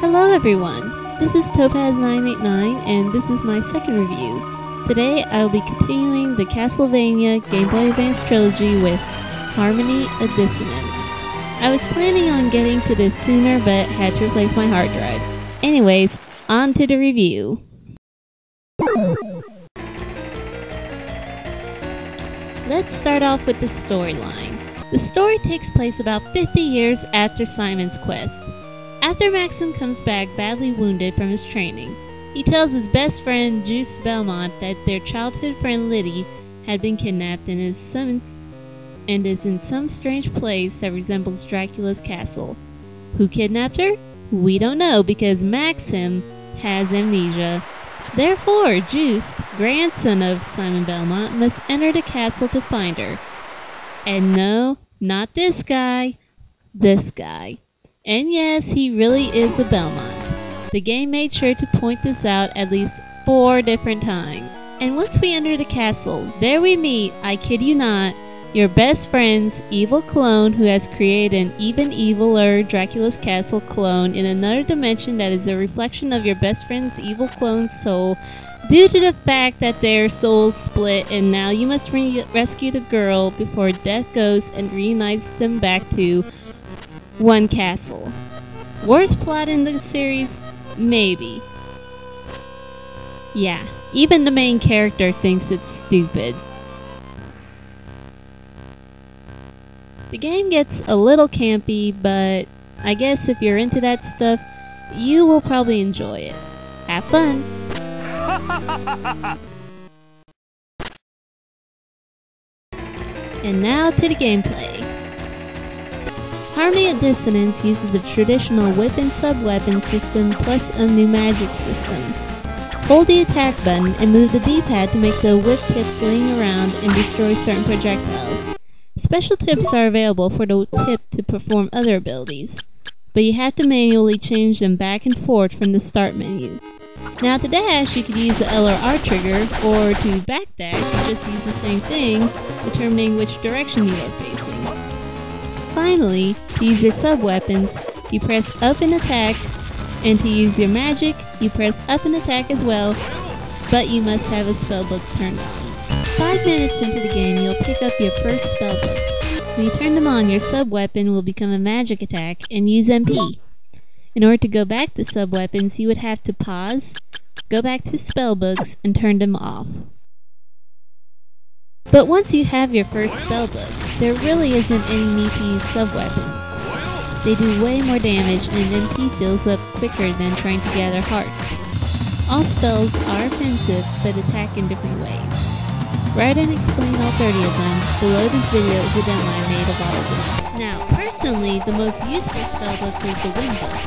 Hello everyone, this is Topaz989 and this is my second review. Today I will be continuing the Castlevania Game Boy Advance trilogy with Harmony of Dissonance. I was planning on getting to this sooner but had to replace my hard drive. Anyways, on to the review. Let's start off with the storyline. The story takes place about 50 years after Simon's quest. After Maxim comes back badly wounded from his training, he tells his best friend Juice Belmont that their childhood friend Liddy had been kidnapped and is in some strange place that resembles Dracula's castle. Who kidnapped her? We don't know because Maxim has amnesia. Therefore, Juice, grandson of Simon Belmont, must enter the castle to find her. And no, not this guy. This guy. And yes, he really is a Belmont. The game made sure to point this out at least 4 different times. And once we enter the castle, there we meet, I kid you not, your best friend's evil clone who has created an even eviler Dracula's castle clone in another dimension that is a reflection of your best friend's evil clone's soul due to the fact that their souls split and now you must rescue the girl before death goes and reunites them back to one castle. Worst plot in the series? Maybe. Yeah, even the main character thinks it's stupid. The game gets a little campy, but I guess if you're into that stuff, you will probably enjoy it. Have fun! And now to the gameplay. Harmony of Dissonance uses the traditional whip and sub-weapon system plus a new magic system. Hold the attack button and move the D-pad to make the whip tip fling around and destroy certain projectiles. Special tips are available for the tip to perform other abilities, but you have to manually change them back and forth from the start menu. Now to dash, you could use the L or R trigger, or to backdash, you just use the same thing, determining which direction you are facing. Finally, to use your sub-weapons, you press up and attack, and to use your magic, you press up and attack as well, but you must have a spellbook turned on. 5 minutes into the game, you'll pick up your first spellbook. When you turn them on, your sub-weapon will become a magic attack and use MP. In order to go back to sub-weapons, you would have to pause, go back to spellbooks, and turn them off. But once you have your first spellbook, there really isn't any need to use sub-weapons. They do way more damage and MP fills up quicker than trying to gather hearts. All spells are offensive, but attack in different ways. Rather than explain all 30 of them, below this video is a demo I made of all of them. Now, personally, the most useful spellbook was the Wind Book.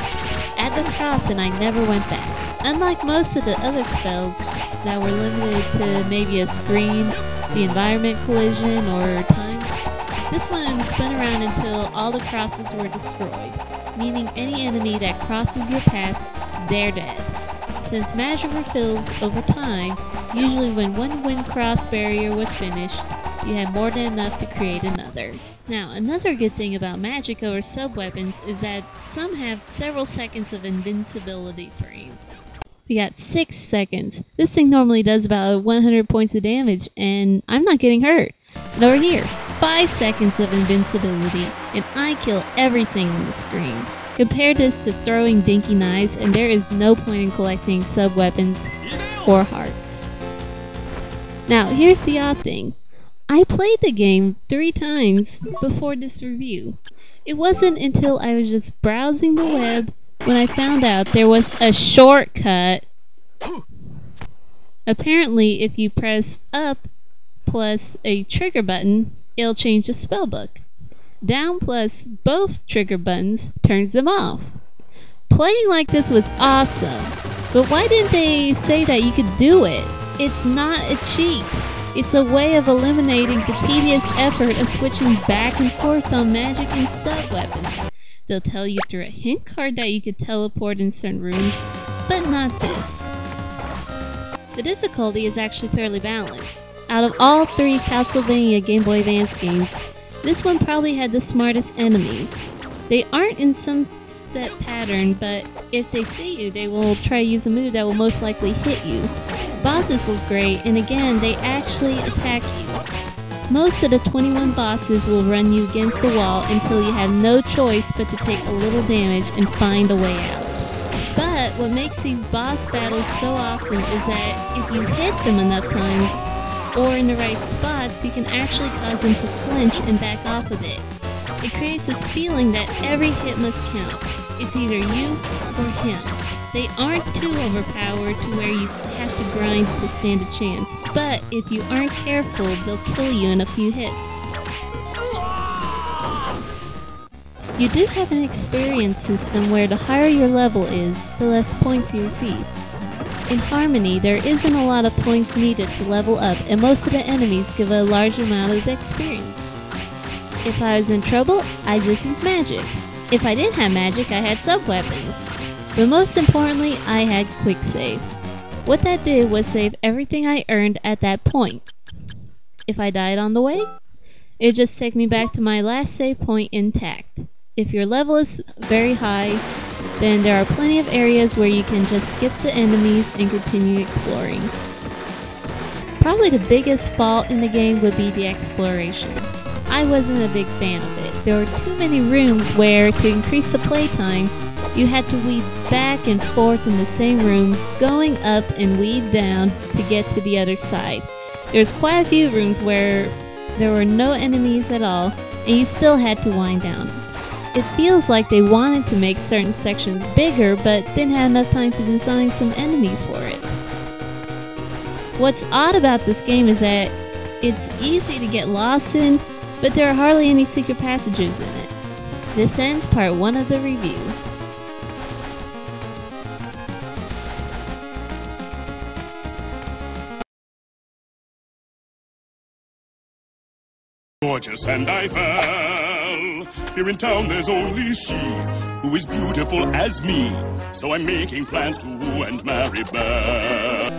Add the cross and I never went back. Unlike most of the other spells that were limited to maybe a screen, the environment collision, or time, this one spun around until all the crosses were destroyed, meaning any enemy that crosses your path, they're dead. Since magic refills over time, usually when one wind cross barrier was finished, you had more than enough to create another. Now, another good thing about magic over sub-weapons is that some have several seconds of invincibility frames. We got 6 seconds. This thing normally does about 100 points of damage, and I'm not getting hurt. And over here, 5 seconds of invincibility, and I kill everything on the screen. Compare this to throwing dinky knives, and there is no point in collecting sub-weapons or hearts. Now, here's the odd thing. I played the game 3 times before this review. It wasn't until I was just browsing the web when I found out there was a shortcut. Apparently, if you press up plus a trigger button, it'll change the spellbook. Down plus both trigger buttons turns them off. Playing like this was awesome, but why didn't they say that you could do it? It's not a cheat. It's a way of eliminating the tedious effort of switching back and forth on magic and sub-weapons. They'll tell you through a hint card that you could teleport in certain rooms, but not this. The difficulty is actually fairly balanced. Out of all 3 Castlevania Game Boy Advance games, this one probably had the smartest enemies. They aren't in some set pattern, but if they see you, they will try to use a move that will most likely hit you. Bosses look great, and again, they actually attack you. Most of the 21 bosses will run you against the wall until you have no choice but to take a little damage and find a way out. But what makes these boss battles so awesome is that if you hit them enough times, or in the right spots, you can actually cause them to flinch and back off a bit. It creates this feeling that every hit must count. It's either you or him. They aren't too overpowered to where you have to grind to stand a chance, but if you aren't careful, they'll kill you in a few hits. You do have an experience system where the higher your level is, the less points you receive. In Harmony, there isn't a lot of points needed to level up, and most of the enemies give a large amount of experience. If I was in trouble, I just used magic. If I didn't have magic, I had sub-weapons. But most importantly, I had quick save. What that did was save everything I earned at that point. If I died on the way, it'd just take me back to my last save point intact. If your level is very high, then there are plenty of areas where you can just skip the enemies and continue exploring. Probably the biggest fault in the game would be the exploration. I wasn't a big fan of it. There were too many rooms where, to increase the playtime, you had to weave back and forth in the same room, going up and weave down to get to the other side. There's quite a few rooms where there were no enemies at all, and you still had to wind down. It feels like they wanted to make certain sections bigger, but didn't have enough time to design some enemies for it. What's odd about this game is that it's easy to get lost in, but there are hardly any secret passages in it. This ends part 1 of the review. Gorgeous and I fell. Here in town there's only she who is beautiful as me. So I'm making plans to woo and marry Belle.